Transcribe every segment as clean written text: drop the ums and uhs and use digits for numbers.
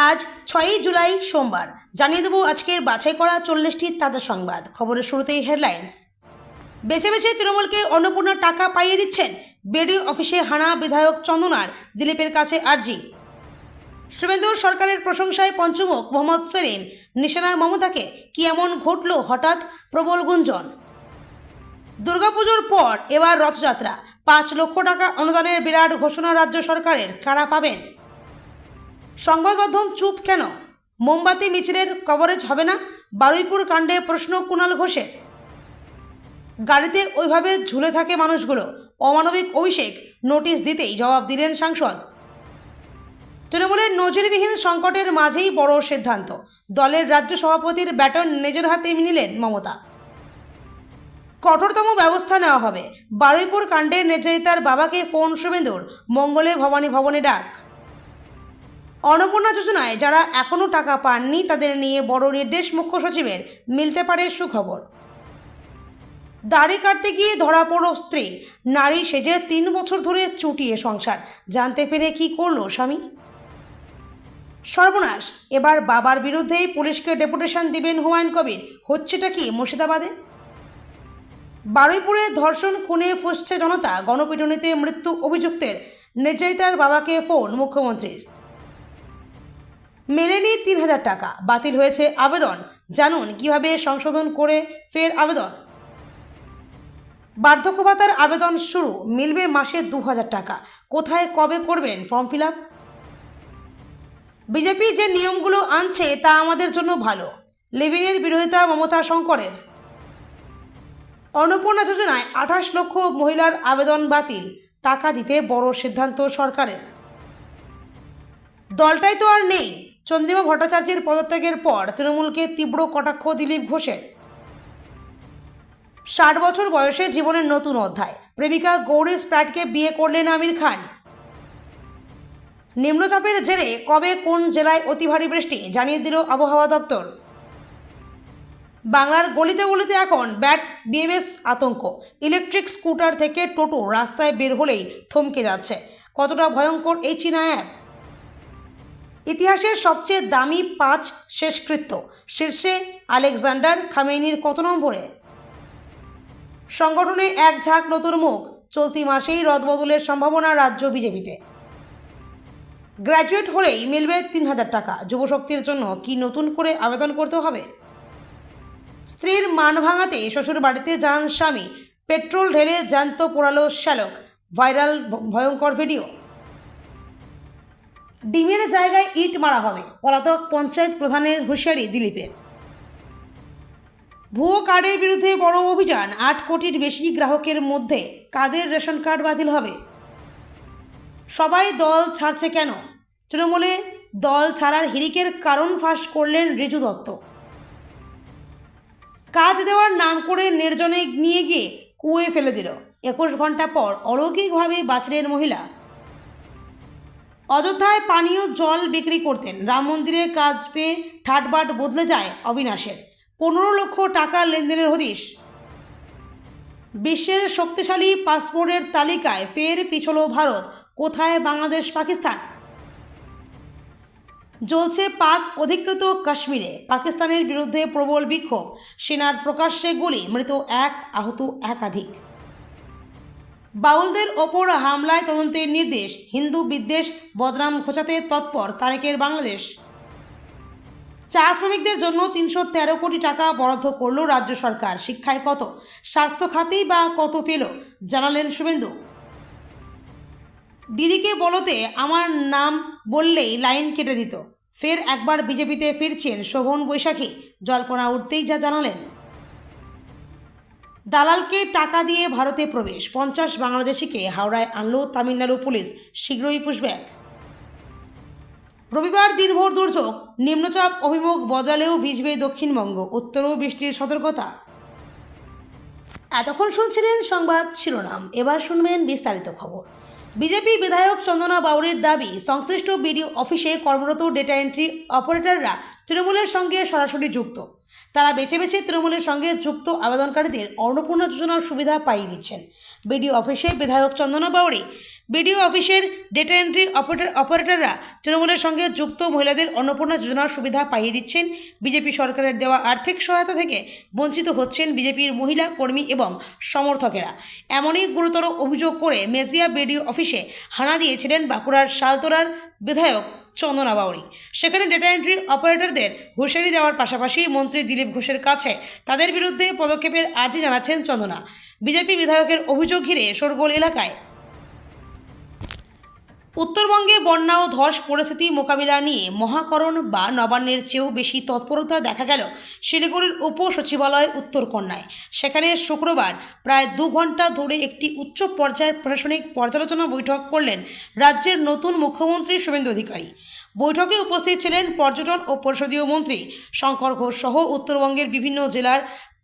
আজ 6ই জুলাই সোমবার জানিয়ে দেব আজকের বাছাই করা 40টি তাজা সংবাদ। খবরের শুরুতেই হেডলাইন্স। বেছে বেছে তৃণমূলকে অন্নপূর্ণা টাকা পাইয়ে দিচ্ছেন বিডিও অফিসে হানা বিধায়ক চন্দনার, দিলীপের কাছে আর্জি। শুভেন্দু সরকারের প্রশংসায় পঞ্চমুখ মোহাম্মদ সেলিম, নিশানা মমতাকে কি এমন ঘটল হঠাৎ, প্রবল গুঞ্জন। দুর্গাপুজোর পর এবার রথযাত্রা, 5 লক্ষ টাকা অনুদানের বিরাট ঘোষণা রাজ্য সরকারের, কারা পাবেন? সংবাদ মাধ্যম চুপ কেন? মোমবাতি মিছিলের কভারেজ হবে না? বারুইপুর কাণ্ডে প্রশ্ন কুণাল ঘোষের। গাড়িতে ওইভাবে ঝুলে থাকে মানুষগুলো, অমানবিক অভিষেক, নোটিশ দিতেই জবাব দিলেন সাংসদ। তৃণমূলের নজিরবিহীন সংকটের মাঝেই বড় সিদ্ধান্ত, দলের রাজ্য সভাপতির ব্যাটন নিজের হাতে নিলেন মমতা। কঠোরতম ব্যবস্থা নেওয়া হবে, বারুইপুর কাণ্ডে নির্যাতিতার বাবাকে ফোন শুভেন্দুর, মঙ্গলে ভবানী ভবনে ডাক। অন্নপূর্ণা যোজনায় যারা এখনও টাকা পাননি তাদের নিয়ে বড় নির্দেশ মুখ্য সচিবের, মিলতে পারে সুখবর। দাড়ি কাটতে গিয়ে ধরা পড়ল স্ত্রী, নারী সেজে 3 বছর ধরে চুটিয়ে সংসার, জানতে পেরে কি করলো স্বামী? সর্বনাশ, এবার বাবার বিরুদ্ধেই পুলিশকে ডেপুটেশন দিবেন হুমায়ুন কবির, হচ্ছেটা কি মুর্শিদাবাদে? বারুইপুরে ধর্ষণ খুনে ফুঁসছে জনতা, গণপিটুনিতে মৃত্যু অভিযুক্তের, নির্যাতিতার বাবাকে ফোন মুখ্যমন্ত্রীর। মেলেনি 3000 টাকা, বাতিল হয়েছে আবেদন, জানুন কিভাবে সংশোধন করে ফের আবেদন। বার্ধক্য ভাতার আবেদন শুরু, মিলবে মাসে 2000 টাকা, কোথায় কবে করবেন ফর্ম ফিল আপ? বিজেপি যে নিয়মগুলো আনছে তা আমাদের জন্য ভালো, লিভিংয়ের বিরোধিতা মমতা শঙ্করের। অন্নপূর্ণা যোজনায় 28 লক্ষ মহিলার আবেদন বাতিল, টাকা দিতে বড় সিদ্ধান্ত সরকারের। দলটাই তো আর নেই, চন্দ্রিমা ভট্টাচার্যের পদত্যাগের পর তৃণমূলকে তীব্র কটাক্ষ দিলীপ ঘোষের। 60 বছর বয়সে জীবনের নতুন অধ্যায়, প্রেমিকা গৌরী স্প্র্যাটকে বিয়ে করলেন আমির খান। নিম্নচাপের জেরে কবে কোন জেলায় অতি ভারী বৃষ্টি জানিয়ে দিল আবহাওয়া দপ্তর। বাংলার গলিতে গলিতে এখন ব্যাট বিএমএস আতঙ্ক, ইলেকট্রিক স্কুটার থেকে টোটো রাস্তায় বের হলেই থমকে যাচ্ছে, কতটা ভয়ঙ্কর এই চীনা অ্যাপ। ইতিহাসের সবচেয়ে দামি 5 শেষকৃত্য, শীর্ষে আলেকজান্ডার খামেনির কত নম্বরে? সংগঠনে এক ঝাঁক নতুন মুখ, চলতি মাসেই রদবদলের সম্ভাবনা রাজ্য বিজেপিতে। গ্র্যাজুয়েট হলেই মিলবে 3000 টাকা, যুবশক্তির জন্য কি নতুন করে আবেদন করতে হবে? স্ত্রীর মান ভাঙাতে শ্বশুর বাড়িতে যান স্বামী, পেট্রোল ঢেলে জ্যান্ত পোড়ালো শ্যালক, ভাইরাল ভয়ঙ্কর ভিডিও। ডিমের জায়গায় ইট মারা হবে, পলাতক পঞ্চায়েত প্রধানের হুঁশিয়ারি দিলীপের। ভুয়ো কার্ডের বিরুদ্ধে বড় অভিযান, 8 কোটির বেশি গ্রাহকের মধ্যে কাদের রেশন কার্ড বাতিল হবে? সবাই দল ছাড়ছে কেন? তৃণমূলে দল ছাড়ার হিড়িকের কারণ ফাঁস করলেন ঋজু দত্ত। কাজ দেওয়ার নাম করে নির্জনে নিয়ে গিয়ে কুয়োয় ফেলে দিল, 21 ঘন্টা পর অলৌকিকভাবে বাঁচলেন মহিলা। অযোধ্যায় পানীয় জল বিক্রি করতেন, রাম মন্দিরে কাজ পেয়ে ঠাটবাট বদলে যায় অবিনাশের, 15 লক্ষ টাকার লেনদেনের হদিশ। বিশ্বের শক্তিশালী পাসপোর্টের তালিকায় ফের পিছল ভারত, কোথায় বাংলাদেশ পাকিস্তান? জ্বলছে পাক অধিকৃত কাশ্মীরে, পাকিস্তানের বিরুদ্ধে প্রবল বিক্ষোভ, সেনার প্রকাশ্যে গুলি, মৃত 1, আহত একাধিক। বাউলদের ওপর হামলায় তদন্তের নির্দেশ, হিন্দু বিদ্বেষ বদনাম ঘোচাতে তৎপর তারেকের বাংলাদেশ। চা শ্রমিকদের জন্য 313 কোটি টাকা বরাদ্দ করল রাজ্য সরকার, শিক্ষায় কত, স্বাস্থ্য খাতেই বা কত পেল, জানালেন শুভেন্দু। দিদিকে বলতে আমার নাম বললেই লাইন কেটে দিত, ফের একবার বিজেপিতে ফিরছেন শোভন বৈশাখী, জল্পনা উঠতেই যা জানালেন। দালালকে টাকা দিয়ে ভারতে প্রবেশ, 50 বাংলাদেশিকে হাওড়ায় আনলো তামিলনাড়ু পুলিশ, শীঘ্রই পুশব্যাক। রবিবার দিনভর দুর্যোগ, নিম্নচাপ অভিমুখ বদলালেও ভিজবে দক্ষিণবঙ্গ, উত্তরেও বৃষ্টির সতর্কতা। এতক্ষণ শুনছিলেন সংবাদ শিরোনাম, এবার শুনবেন বিস্তারিত খবর। বিজেপি বিধায়ক চন্দনা বাউরির দাবি, সংশ্লিষ্ট বিডিও অফিসে কর্মরত ডেটা এন্ট্রি অপারেটররা তৃণমূলের সঙ্গে সরাসরি যুক্ত। তারা বেছে বেছে তৃণমূলের সঙ্গে যুক্ত আবেদনকারীদের অন্নপূর্ণা যোজনার সুবিধা পাইয়ে দিচ্ছেন। বিডিও অফিসে বিধায়ক চন্দনা বাউরি, বিডিও অফিসের ডেটা এন্ট্রি অপারেটররা তৃণমূলের সঙ্গে যুক্ত মহিলাদের অন্নপূর্ণা যোজনার সুবিধা পাইয়ে দিচ্ছেন। বিজেপি সরকারের দেওয়া আর্থিক সহায়তা থেকে বঞ্চিত হচ্ছেন বিজেপির মহিলা কর্মী এবং সমর্থকেরা। এমনই গুরুতর অভিযোগ করে মেজিয়া বিডিও অফিসে হানা দিয়েছিলেন বাঁকুড়ার শালতোরার বিধায়ক চন্দনা বাউরি। সেখানে ডেটা এন্ট্রি অপারেটরদের হুঁশিয়ারি দেওয়ার পাশাপাশি মন্ত্রী দিলীপ ঘোষের কাছে তাদের বিরুদ্ধে পদক্ষেপের আর্জি জানাচ্ছেন চন্দনা। বিজেপি বিধায়কের অভিযোগ ঘিরে শোরগোল এলাকায়। উত্তরবঙ্গে বন্যা ও ধস পরিস্থিতি মোকাবিলা নিয়ে মহাকরণ বা নবান্নের চেয়েও বেশি তৎপরতা দেখা গেল শিলিগুড়ির উপসচিবালয় উত্তরকন্যায়। সেখানে শুক্রবার প্রায় 2 ঘন্টা ধরে একটি উচ্চ পর্যায়ের প্রশাসনিক পর্যালোচনা বৈঠক করলেন রাজ্যের নতুন মুখ্যমন্ত্রী শুভেন্দু অধিকারী। বৈঠকে উপস্থিত ছিলেন পর্যটন ও পরিষদীয় মন্ত্রী শঙ্কর ঘোষ সহ উত্তরবঙ্গের বিভিন্ন জেলার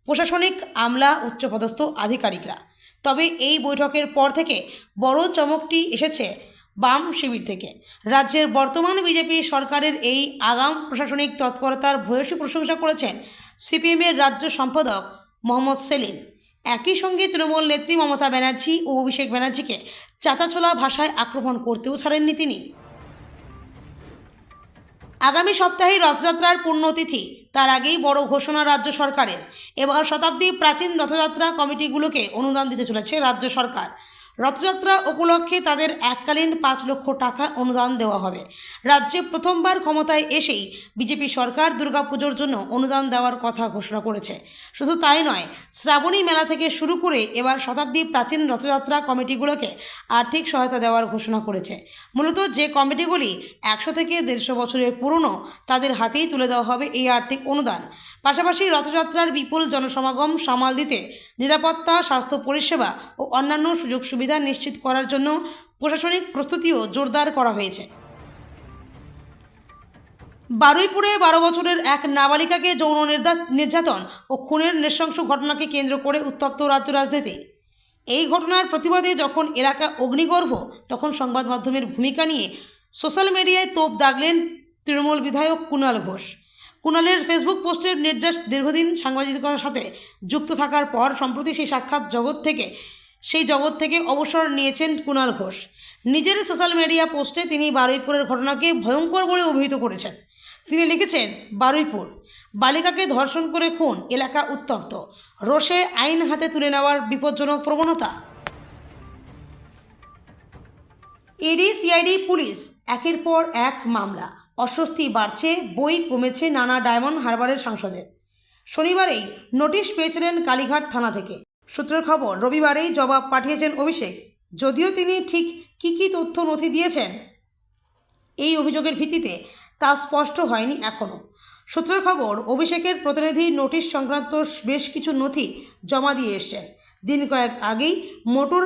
প্রশাসনিক আমলা উচ্চপদস্থ আধিকারিকরা। তবে এই বৈঠকের পর থেকে বড় চমকটি এসেছে বাম শিবির থেকে। রাজ্যের বর্তমান বিজেপি সরকারের এই আগাম প্রশাসনিক তৎপরতার ভূয়সী প্রশংসা করেছেন সিপিএমের রাজ্য সম্পাদক মোহাম্মদ সেলিম। একই সঙ্গে তৃণমূল নেত্রী মমতা ব্যানার্জি ও অভিষেক ব্যানার্জিকে চাঁচাছোলা ভাষায় আক্রমণ করতেও ছাড়েননি তিনি। আগামী সপ্তাহে রথযাত্রার পুণ্যতিথি, তার আগেই বড় ঘোষণা রাজ্য সরকারের। এবার শতাব্দী প্রাচীন রথযাত্রা কমিটিগুলোকে অনুদান দিতে চলেছে রাজ্য সরকার। রথযাত্রা উপলক্ষে তাদের এককালীন 5 লক্ষ টাকা অনুদান দেওয়া হবে। রাজ্যে প্রথমবার ক্ষমতায় এসেই বিজেপি সরকার দুর্গাপুজোর জন্য অনুদান দেওয়ার কথা ঘোষণা করেছে। শুধু তাই নয়, শ্রাবণী মেলা থেকে শুরু করে এবার শতাব্দী প্রাচীন রথযাত্রা কমিটিগুলোকে আর্থিক সহায়তা দেওয়ার ঘোষণা করেছে। মূলত যে কমিটিগুলি 100 থেকে 150 বছরের পুরনো, তাদের হাতেই তুলে দেওয়া হবে এই আর্থিক অনুদান। পাশাপাশি রথযাত্রার বিপুল জনসমাগম সামাল দিতে নিরাপত্তা, স্বাস্থ্য পরিষেবা ও অন্যান্য সুযোগ সুবিধা নিশ্চিত করার জন্য প্রশাসনিক প্রস্তুতিও জোরদার করা হয়েছে। বারুইপুরে 12 বছরের এক নাবালিকাকে যৌন নির্যাতন ও খুনের নৃশংস ঘটনাকে কেন্দ্র করে উত্তপ্ত রাজ্য রাজনীতি। এই ঘটনার প্রতিবাদে যখন এলাকা অগ্নিগর্ভ, তখন সংবাদ মাধ্যমের ভূমিকা নিয়ে সোশ্যাল মিডিয়ায় তোপ দাগলেন তৃণমূল বিধায়ক কুণাল ঘোষ। কুণালের ফেসবুক পোস্টের নির্যাস দীর্ঘদিন সাংবাদিকতার সাথে যুক্ত থাকার পর সম্প্রতি সেই জগৎ থেকে অবসর নিয়েছেন কুণাল ঘোষ। নিজের সোশ্যাল মিডিয়া পোস্টে তিনি বারুইপুরের ঘটনাকে ভয়ঙ্কর বলে অভিহিত করেছেন। তিনি লিখেছেন, বারুইপুর, বালিকাকে ধর্ষণ করে খুন, এলাকা উত্তপ্ত, রোষে আইন হাতে তুলে নেওয়ার বিপজ্জনক প্রবণতা। ইডি, সিআইডি, পুলিশ, একের পর এক মামলা, অস্বস্তি বাড়ছে, বই কমেছে নানা ডায়মন্ড হারবারের সাংসদের। শনিবারেই নোটিশ পেয়েছিলেন কালীঘাট থানা থেকে। সূত্রের খবর, রবিবারেই জবাব পাঠিয়েছেন অভিষেক। যদিও তিনি ঠিক কী তথ্য নথি দিয়েছেন এই অভিযোগের ভিত্তিতে তা স্পষ্ট হয়নি এখনও। সূত্রের খবর, অভিষেকের প্রতিনিধি নোটিশ সংক্রান্ত বেশ কিছু নথি জমা দিয়ে এসছেন। দিন কয়েক আগেই মোটর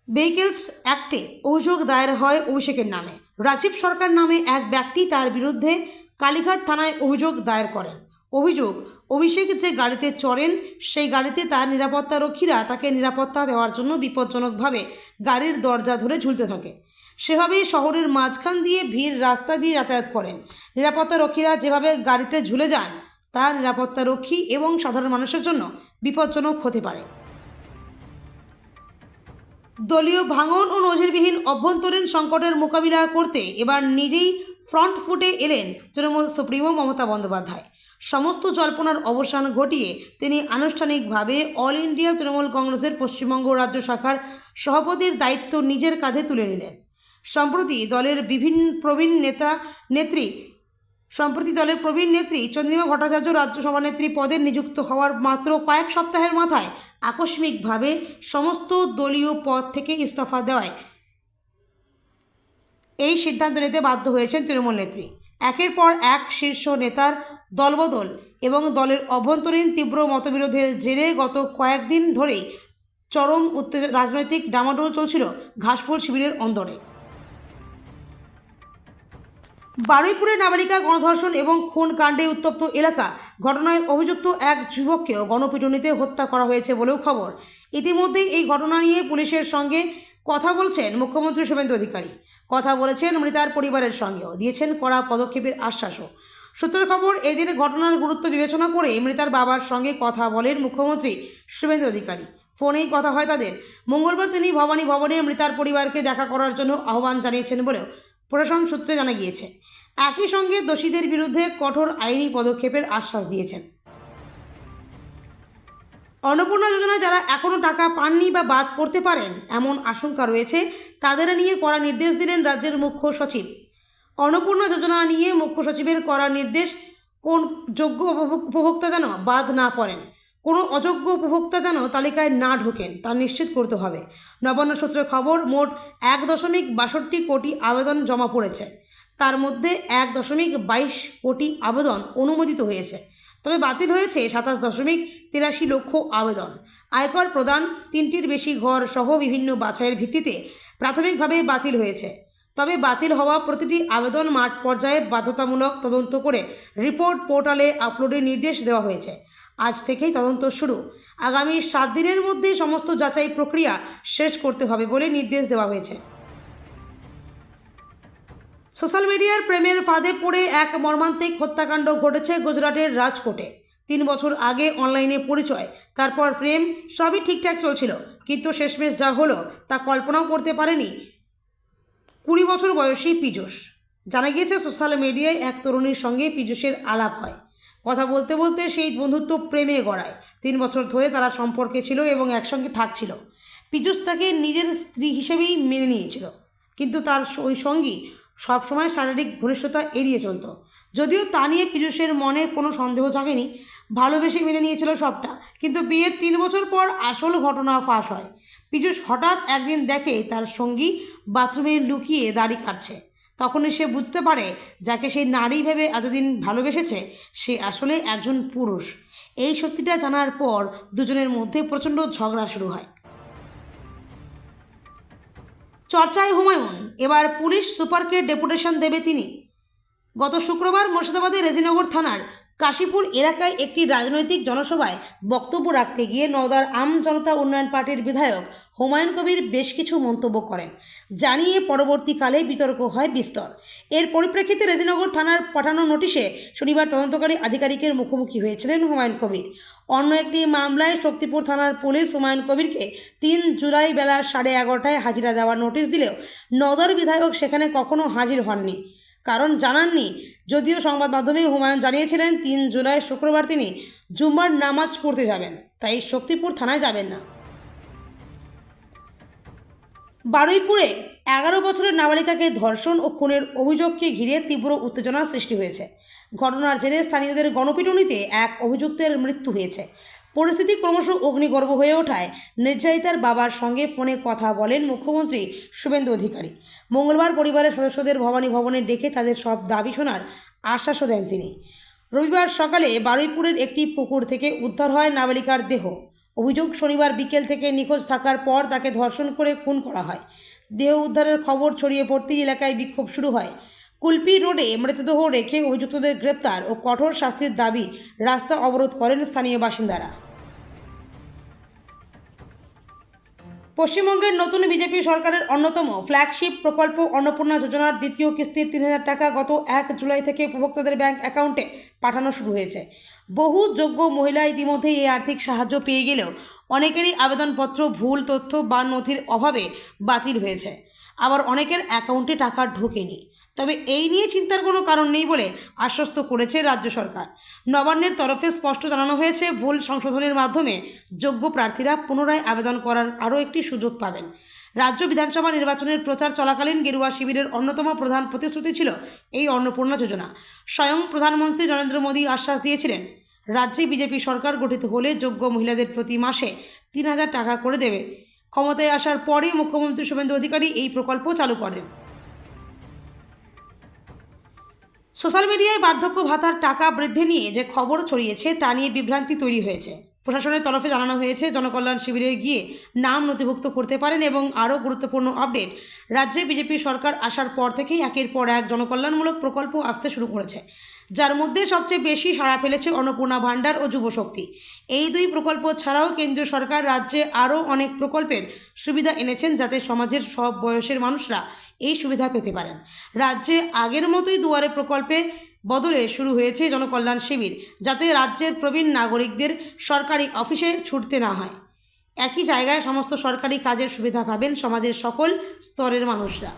ভেহিকেলস অ্যাক্টে অভিযোগ দায়ের হয় অভিষেকের নামে। রাজীব সরকার নামে এক ব্যক্তি তার বিরুদ্ধে কালীঘাট থানায় অভিযোগ দায়ের করেন। অভিষেক যে গাড়িতে চড়েন, সেই গাড়িতে তার নিরাপত্তারক্ষীরা তাকে নিরাপত্তা দেওয়ার জন্য বিপজ্জনকভাবে গাড়ির দরজা ধরে ঝুলতে থাকে। সেভাবেই শহরের মাঝখান দিয়ে ভিড় রাস্তা দিয়ে যাতায়াত করেন। নিরাপত্তারক্ষীরা যেভাবে গাড়িতে ঝুলে যান, তা নিরাপত্তারক্ষী এবং সাধারণ মানুষের জন্য বিপজ্জনক হতে পারে। দলীয় ভাঙন ও নজিরবিহীন অভ্যন্তরীণ সংকটের মোকাবিলা করতে এবার নিজেই ফ্রন্ট ফুটে এলেন তৃণমূল সুপ্রিমো মমতা বন্দ্যোপাধ্যায়। সমস্ত জল্পনার অবসান ঘটিয়ে তিনি আনুষ্ঠানিকভাবে অল ইন্ডিয়া তৃণমূল কংগ্রেসের পশ্চিমবঙ্গ রাজ্য শাখার সভাপতির দায়িত্ব নিজের কাঁধে তুলে নিলেন। সম্প্রতি দলের প্রবীণ নেত্রী চন্দ্রিমা ভট্টাচার্য রাজ্য সভানেত্রী পদে নিযুক্ত হওয়ার মাত্র কয়েক সপ্তাহের মাথায় আকস্মিকভাবে সমস্ত দলীয় পদ থেকে ইস্তফা দেওয়ায় এই সিদ্ধান্ত নিতে বাধ্য হয়েছেন তৃণমূল নেত্রী। একের পর এক শীর্ষ নেতার দলবদল এবং দলের অভ্যন্তরীণ তীব্র মতবিরোধের জেরে গত কয়েকদিন ধরেই চরম রাজনৈতিক ডামাডোল চলছিল ঘাসফুল শিবিরের অন্দরে। বারুইপুরে নাবালিকা গণধর্ষণ এবং খুন কাণ্ডে উত্তপ্ত এলাকা। ঘটনায় অভিযুক্ত এক যুবককেও গণপিটুনিতে হত্যা করা হয়েছে বলেও খবর। ইতিমধ্যেই এই ঘটনা নিয়ে পুলিশের সঙ্গে কথা বলছেন মুখ্যমন্ত্রী শুভেন্দু অধিকারী। কথা বলেছেন মৃতার পরিবারের সঙ্গেও, দিয়েছেন কড়া পদক্ষেপের আশ্বাসও। সূত্রের খবর, এদিন ঘটনার গুরুত্ব বিবেচনা করে মৃতার বাবার সঙ্গে কথা বলেন মুখ্যমন্ত্রী শুভেন্দু অধিকারী। ফোনেই কথা হয় তাদের। মঙ্গলবার তিনি ভবানী ভবনে মৃতার পরিবারকে দেখা করার জন্য আহ্বান জানিয়েছেন বলেও প্রশাসন সূত্রে জানা গিয়েছে। একই সঙ্গে দোষীদের বিরুদ্ধে কঠোর আইনি পদক্ষেপের আশ্বাস দিয়েছেন। অন্নপূর্ণা যোজনায় যারা এখনও টাকা পাননি বা বাদ পড়তে পারেন এমন আশঙ্কা রয়েছে, তাদের নিয়ে কড়া নির্দেশ দিলেন রাজ্যের মুখ্য সচিব। অন্নপূর্ণা যোজনা নিয়ে মুখ্য সচিবের কড়া নির্দেশ, কোন যোগ্য উপভোক্তা যেন বাদ না পড়েন, কোনো অযোগ্য উপভোক্তা যেন তালিকায় না ঢোকেন তা নিশ্চিত করতে হবে। নবান্ন সূত্রের খবর, মোট 1.62 কোটি আবেদন জমা পড়েছে। তার মধ্যে 1.22 কোটি আবেদন অনুমোদিত হয়েছে, তবে বাতিল হয়েছে 27.83 লক্ষ আবেদন। আয়কর প্রদান, 3টির বেশি ঘর সহ বিভিন্ন বাছাইয়ের ভিত্তিতে প্রাথমিকভাবে বাতিল হয়েছে। তবে বাতিল হওয়া প্রতিটি আবেদন মাঠ পর্যায়ে বাধ্যতামূলক তদন্ত করে রিপোর্ট পোর্টালে আপলোডের নির্দেশ দেওয়া হয়েছে। আজ থেকেই তদন্ত শুরু। আগামী 7 দিনের মধ্যে সমস্ত যাচাই প্রক্রিয়া শেষ করতে হবে বলে নির্দেশ দেওয়া হয়েছে। সোশ্যাল মিডিয়ার প্রেমের ফাঁদে পড়ে এক মর্মান্তিক হত্যাকাণ্ড ঘটেছে গুজরাটের রাজকোটে। 3 বছর আগে অনলাইনে পরিচয়, তারপর প্রেম, সবই ঠিকঠাক চলছিল, কিন্তু শেষমেশ যা হলো তা কল্পনাও করতে পারেনি 20 বছর বয়সী পীযূষ। জানা গিয়েছে, সোশ্যাল মিডিয়ায় এক তরুণীর সঙ্গে পীযূষের আলাপ হয়। কথা বলতে বলতে সেই বন্ধুত্ব প্রেমে গড়ায়। 3 বছর ধরে তারা সম্পর্কে ছিল এবং একসঙ্গে থাকছিল। পীযূষ তাকে নিজের স্ত্রী হিসেবেই মেনে নিয়েছিল, কিন্তু তার ওই সঙ্গী সবসময় শারীরিক ঘনিষ্ঠতা এড়িয়ে চলত। যদিও তা নিয়ে পীযূষের মনে কোনো সন্দেহ জাগেনি, ভালোবেসে মেনে নিয়েছিল সবটা। কিন্তু বিয়ের 3 বছর পর আসল ঘটনা ফাঁস হয়। পীযূষ হঠাৎ একদিন দেখে তার সঙ্গী বাথরুমে লুকিয়ে দাড়ি কাটছে। তখনই সে বুঝতে পারে, যাকে সেই নারী ভেবে এতদিন ভালোবেসেছে সে আসলে একজন পুরুষ। এই সত্যিটা জানার পর দুজনের মধ্যে প্রচণ্ড ঝগড়া শুরু হয়। চর্চায় হুমায়ুন, এবার পুলিশ সুপারকে ডেপুটেশন দেবে তিনি। গত শুক্রবার মুর্শিদাবাদের রেজিনগর থানার কাশীপুর এলাকায় একটি রাজনৈতিক জনসভায় বক্তব্য রাখতে গিয়ে নওদার আম জনতা উন্নয়ন পার্টির বিধায়ক হুমায়ুন কবির বেশ কিছু মন্তব্য করেন, জানিয়ে পরবর্তীকালে বিতর্ক হয় বিস্তর। এর পরিপ্রেক্ষিতে রেজিনগর থানার পাঠানো নোটিশে শনিবার তদন্তকারী আধিকারিকের মুখোমুখি হয়েছিলেন হুমায়ুন কবির। অন্য একটি মামলায় শক্তিপুর থানার পুলিশ হুমায়ুন কবিরকে 3 জুলাই বেলা 11:30টায় হাজিরা দেওয়ার নোটিশ দিলেও নওদার বিধায়ক সেখানে কখনো হাজির হননি, কারণ জানাননি। যদিও সংবাদ মাধ্যমে হুমায়ুন জানিয়েছিলেন 3 জুলাই শুক্রবার তিনি জুম্মার নামাজ পড়তে যাবেন, তাই শক্তিপুর থানায় যাবেন না। বারুইপুরে 11 বছরের নাবালিকাকে ধর্ষণ ও খুনের অভিযোগকে ঘিরে তীব্র উত্তেজনার সৃষ্টি হয়েছে। ঘটনার জেরে স্থানীয়দের গণপিটুনিতে এক অভিযুক্তের মৃত্যু হয়েছে। পরিস্থিতি ক্রমশ অগ্নিগর্ভ হয়ে ওঠায় নির্যাতিতার বাবার সঙ্গে ফোনে কথা বলেন মুখ্যমন্ত্রী শুভেন্দু অধিকারী। মঙ্গলবার পরিবারের সদস্যদের ভবানী ভবনে ডেকে তাদের সব দাবি শোনার আশ্বাসও দেন তিনি। রবিবার সকালে বারুইপুরের একটি পুকুর থেকে উদ্ধার হয় নাবালিকার দেহ। অভিযোগ, শনিবার বিকেল থেকে নিখোঁজ থাকার পর তাকে ধর্ষণ করে খুন করা হয়। দেহ উদ্ধারের খবর ছড়িয়ে পড়তেই এলাকায় বিক্ষোভ শুরু হয়। কুলপি রোডে মৃতদেহ রেখে অভিযুক্তদের গ্রেপ্তার ও কঠোর শাস্তির দাবি রাস্তা অবরোধ করেন স্থানীয় বাসিন্দারা। পশ্চিমবঙ্গের নতুন বিজেপি সরকারের অন্যতম ফ্ল্যাগশিপ প্রকল্প অন্নপূর্ণা যোজনার দ্বিতীয় কিস্তির 3,000 টাকা গত 1 জুলাই থেকে উপভোক্তাদের ব্যাংক অ্যাকাউন্টে পাঠানো শুরু হয়েছে। বহু যোগ্য মহিলা ইতিমধ্যে এই আর্থিক সাহায্য পেয়ে গেলেও অনেকেরই আবেদনপত্র ভুল তথ্য বা নথির অভাবে বাতিল হয়েছে। আবার অনেকের অ্যাকাউন্টে টাকা ঢোকেনি। তবে এই নিয়ে চিন্তার কোনো কারণ নেই বলে আশ্বস্ত করেছে রাজ্য সরকার। নবান্নের তরফে স্পষ্ট জানানো হয়েছে, ভুল সংশোধনের মাধ্যমে যোগ্য প্রার্থীরা পুনরায় আবেদন করার আরও একটি সুযোগ পাবেন। রাজ্য বিধানসভা নির্বাচনের প্রচার চলাকালীন গেরুয়া শিবিরের অন্যতম প্রধান প্রতিশ্রুতি ছিল এই অন্নপূর্ণা যোজনা। স্বয়ং প্রধানমন্ত্রী নরেন্দ্র মোদী আশ্বাস দিয়েছিলেন, রাজ্যে বিজেপি সরকার গঠিত হলে যোগ্য মহিলাদের প্রতি মাসে 3,000 টাকা করে দেবে। ক্ষমতায় আসার পরই মুখ্যমন্ত্রী শুভেন্দু অধিকারী এই প্রকল্প চালু করেন। সোশ্যাল মিডিয়ায় বার্ধক্য ভাতার টাকা বৃদ্ধি নিয়ে যে খবর ছড়িয়েছে তা নিয়ে বিভ্রান্তি তৈরি হয়েছে। প্রশাসনের তরফে জানানো হয়েছে, জনকল্যাণ শিবিরে গিয়ে নাম নথিভুক্ত করতে পারেন এবং আরও গুরুত্বপূর্ণ আপডেট রাজ্যে বিজেপি সরকার আসার পর থেকেই একের পর এক জনকল্যাণমূলক প্রকল্প আসতে শুরু করেছে, যার মধ্যে সবচেয়ে বেশি সাড়া ফেলেছে অন্নপূর্ণা ভাণ্ডার ও যুবশক্তি। এই দুই প্রকল্প ছাড়াও কেন্দ্রীয় সরকার রাজ্যে আরও অনেক প্রকল্পের সুবিধা এনেছেন, যাতে সমাজের সব বয়সের মানুষরা এই সুবিধা পেতে পারেন। রাজ্যে আগের মতোই দুয়ারে প্রকল্পে বদলে শুরু হয়েছে জনকল্যাণ শিবির, যাতে রাজ্যের প্রবীণ নাগরিকদের সরকারি অফিসে ছুটতে না হয়। একই জায়গায় সমস্ত সরকারি কাজের সুবিধা পাবেন সমাজের সকল স্তরের মানুষরা।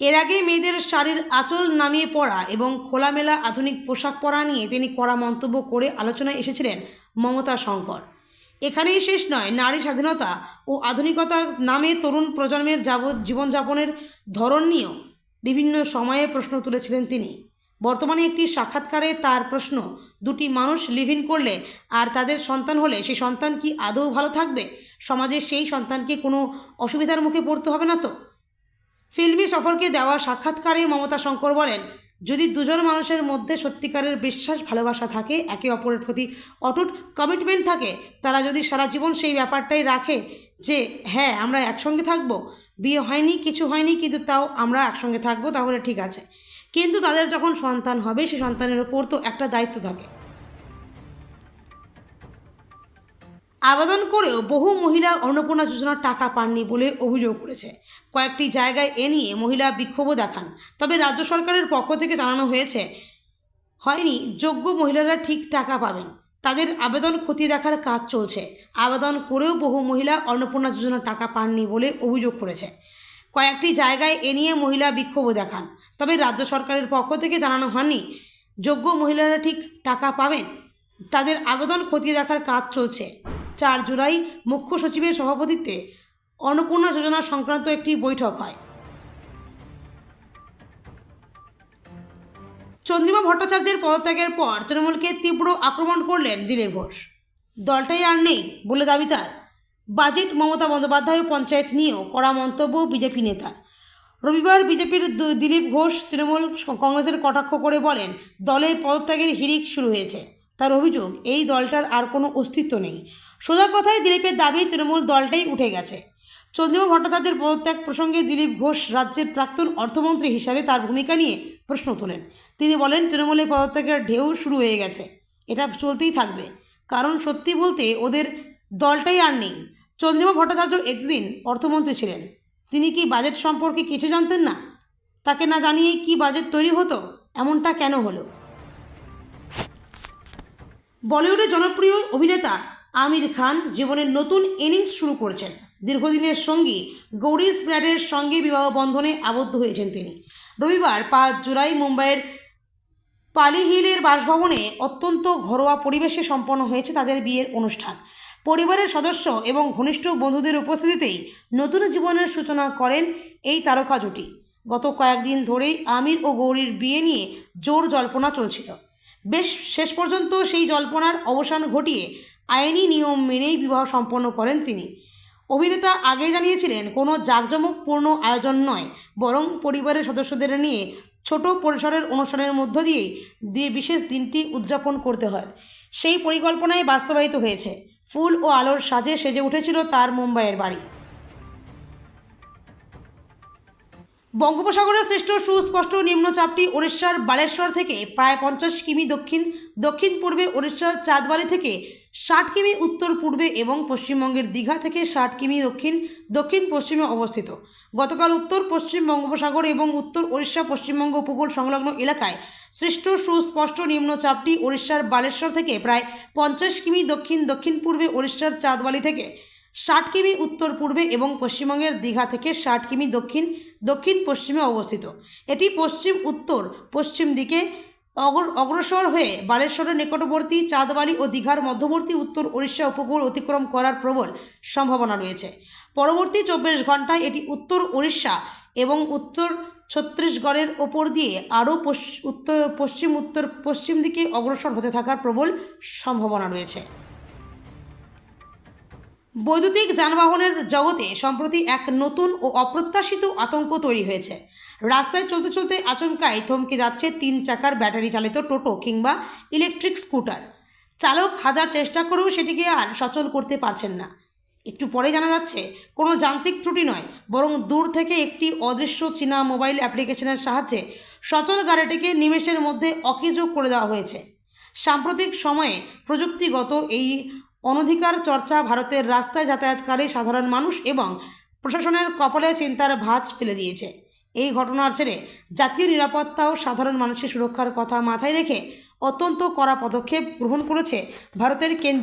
এর আগে মেয়েদের শাড়ির আঁচল নামিয়ে পরা এবং খোলামেলা আধুনিক পোশাক পরা নিয়ে তিনি কড়া মন্তব্য করে আলোচনায় এসেছিলেন মমতা শঙ্কর। এখানেই শেষ নয়, নারী স্বাধীনতা ও আধুনিকতার নামে তরুণ প্রজন্মের জীবনযাপনের ধরন নিয়েও বিভিন্ন সময়ে প্রশ্ন তুলেছিলেন তিনি। বর্তমানে একটি সাক্ষাৎকারে তার প্রশ্ন, দুটি মানুষ লিভ ইন করলে আর তাদের সন্তান হলে সেই সন্তান কি আদৌ ভালো থাকবে? সমাজে সেই সন্তানকে কোনো অসুবিধার মুখে পড়তে হবে না তো? ফিল্মি সফরকে দেওয়া সাক্ষাৎকারে মমতা শঙ্কর বলেন, যদি দুজন মানুষের মধ্যে সত্যিকারের বিশ্বাস ভালোবাসা থাকে, একে অপরের প্রতি অটুট কমিটমেন্ট থাকে, তারা যদি সারা জীবন সেই ব্যাপারটাই রাখে যে হ্যাঁ আমরা একসঙ্গে থাকবো, বিয়ে হয়নি কিছু হয়নি কিন্তু তাও আমরা একসঙ্গে থাকবো, তাহলে ঠিক আছে। কিন্তু তাদের যখন সন্তান হবে সেই সন্তানের ওপর তো একটা দায়িত্ব থাকে। আবেদন করেও বহু মহিলা অন্নপূর্ণা যোজনার টাকা পাননি বলে অভিযোগ করেছে। কয়েকটি জায়গায় এ নিয়ে মহিলা বিক্ষোভও দেখান। তবে রাজ্য সরকারের পক্ষ থেকে জানানো হয়নি যোগ্য মহিলারা ঠিক টাকা পাবেন। তাদের আবেদন খতিয়ে দেখার কাজ চলছে। আবেদন করেও বহু মহিলা অন্নপূর্ণা যোজনার টাকা পাননি বলে অভিযোগ করেছে। কয়েকটি জায়গায় এ নিয়ে মহিলা বিক্ষোভও দেখান। তবে রাজ্য সরকারের পক্ষ থেকে জানানো হয়নি যোগ্য মহিলারা ঠিক টাকা পাবেন। তাদের আবেদন খতিয়ে দেখার কাজ চলছে। 4 জুলাই মুখ্য সচিবের সভাপতিত্বে অন্নপূর্ণা যোজনা সংক্রান্ত একটি বৈঠক হয়। চন্দ্রিমা ভট্টাচার্যের পদত্যাগের পর তৃণমূলকে তীব্র আক্রমণ করলেন দিলীপ ঘোষ। দলটাই আর নেই বলে দাবি তার। বাজেট, মমতা বন্দ্যোপাধ্যায় ও পঞ্চায়েত নিয়েও কড়া মন্তব্য বিজেপি নেতার। রবিবার বিজেপির দিলীপ ঘোষ তৃণমূল কংগ্রেসের কটাক্ষ করে বলেন, দলে পদত্যাগের হিড়িক শুরু হয়েছে। তার অভিযোগ, এই দলটার আর কোনো অস্তিত্ব নেই। সোজা কথায় দিলীপের দাবি, তৃণমূল দলটাই উঠে গেছে। চন্দ্রিমা ভট্টাচার্যের পদত্যাগ প্রসঙ্গে দিলীপ ঘোষ রাজ্যের প্রাক্তন অর্থমন্ত্রী হিসাবে তার ভূমিকা নিয়ে প্রশ্ন তোলেন। তিনি বলেন, তৃণমূলের পদত্যাগের ঢেউ শুরু হয়ে গেছে, এটা চলতেই থাকবে, কারণ সত্যি বলতে ওদের দলটাই আর নেই। চন্দ্রিমা ভট্টাচার্য এতদিন অর্থমন্ত্রী ছিলেন, তিনি কি বাজেট সম্পর্কে কিছু জানতেন না? তাকে না জানিয়েই কি বাজেট তৈরি হতো? এমনটা কেন হলো? বলিউডের জনপ্রিয় অভিনেতা আমির খান জীবনের নতুন ইনিংস শুরু করেছেন। দীর্ঘদিনের সঙ্গী গৌরী স্প্র্যাডের সঙ্গে বিবাহ বন্ধনে আবদ্ধ হয়েছেন তিনি। রবিবার 5 জুলাই মুম্বাইয়ের পালি হিলের বাসভবনে অত্যন্ত ঘরোয়া পরিবেশে সম্পন্ন হয়েছে তাদের বিয়ের অনুষ্ঠান। পরিবারের সদস্য এবং ঘনিষ্ঠ বন্ধুদের উপস্থিতিতেই নতুন জীবনের সূচনা করেন এই তারকা জুটি। গত কয়েকদিন ধরেই আমির ও গৌরীর বিয়ে নিয়ে জোর জল্পনা চলছিল। বেশ শেষ পর্যন্ত সেই জল্পনার অবসান ঘটিয়ে আইনি নিয়ম মেনেই বিবাহ সম্পন্ন করেন তিনি। অভিনেতা আগেই জানিয়েছিলেন, কোনো জাঁকজমকপূর্ণ আয়োজন নয়, বরং পরিবারের সদস্যদের নিয়ে ছোট পরিসরের অনুষ্ঠানের মধ্য দিয়েই বিশেষ দিনটি উদযাপন করতে হয়। সেই পরিকল্পনাই বাস্তবায়িত হয়েছে। ফুল ও আলোর সাজে সেজে উঠেছিল তার মুম্বাইয়ের বাড়ি। বঙ্গোপসাগরে সৃষ্ট সুস্পষ্ট নিম্নচাপটি ওড়িশার বালেশ্বর থেকে প্রায় 50 কিমি দক্ষিণ পূর্বে, ওড়িশার চাঁদবালি থেকে 60 কিমি উত্তর পূর্বে এবং পশ্চিমবঙ্গের দীঘা থেকে 60 কিমি দক্ষিণ পশ্চিমে অবস্থিত। গতকাল উত্তর পশ্চিম বঙ্গোপসাগর এবং উত্তর ওড়িশা পশ্চিমবঙ্গ উপকূল সংলগ্ন এলাকায় সৃষ্ট সুস্পষ্ট নিম্নচাপটি ওড়িশার বালেশ্বর থেকে প্রায় 50 কিমি দক্ষিণ পূর্বে, ওড়িশার চাঁদবালি থেকে 60 কিমি উত্তর পূর্বে এবং পশ্চিমবঙ্গের দীঘা থেকে 60 কিমি দক্ষিণ পশ্চিমে অবস্থিত। এটি পশ্চিম উত্তর পশ্চিম দিকে অগ্রসর হয়ে বালেশ্বরের নিকটবর্তী চাঁদবালি ও দীঘার মধ্যবর্তী উত্তর ওড়িশা উপকূল অতিক্রম করার প্রবল সম্ভাবনা রয়েছে। পরবর্তী 24 ঘন্টায় এটি উত্তর ওড়িশা এবং উত্তর ছত্তিশগড়ের ওপর দিয়ে আরও উত্তর পশ্চিম দিকে অগ্রসর হতে থাকার প্রবল সম্ভাবনা রয়েছে। বৈদ্যুতিক যানবাহনের জগতে সম্প্রতি এক নতুন ও অপ্রত্যাশিত আতঙ্ক তৈরি হয়েছে। রাস্তায় চলতে চলতে আচমকাই থমকে যাচ্ছে 3 চাকার ব্যাটারি চালিত টোটো কিংবা ইলেকট্রিক স্কুটার। চালক হাজার চেষ্টা করেও সেটিকে আর সচল করতে পারছেন না। একটু পরে জানা যাচ্ছে কোনো যান্ত্রিক ত্রুটি নয়, বরং দূর থেকে একটি অদৃশ্য চীনা মোবাইল অ্যাপ্লিকেশনের সাহায্যে সচল গাড়িটিকে নিমেষের মধ্যে অকেজো করে দেওয়া হয়েছে। সাম্প্রতিক সময়ে প্রযুক্তিগত এই অনধিকার চর্চা ভারতের রাস্তায় যাতায়াতকারী সাধারণ মানুষ এবং প্রশাসনের কপালে চিন্তার ভাঁজ ফেলে দিয়েছে। এই ঘটনার জেরে জাতীয় নিরাপত্তা ও সাধারণ মানুষের সুরক্ষার কথা মাথায় রেখে অত্যন্ত কড়া পদক্ষেপ গ্রহণ করেছে ভারতের কেন্দ্রীয়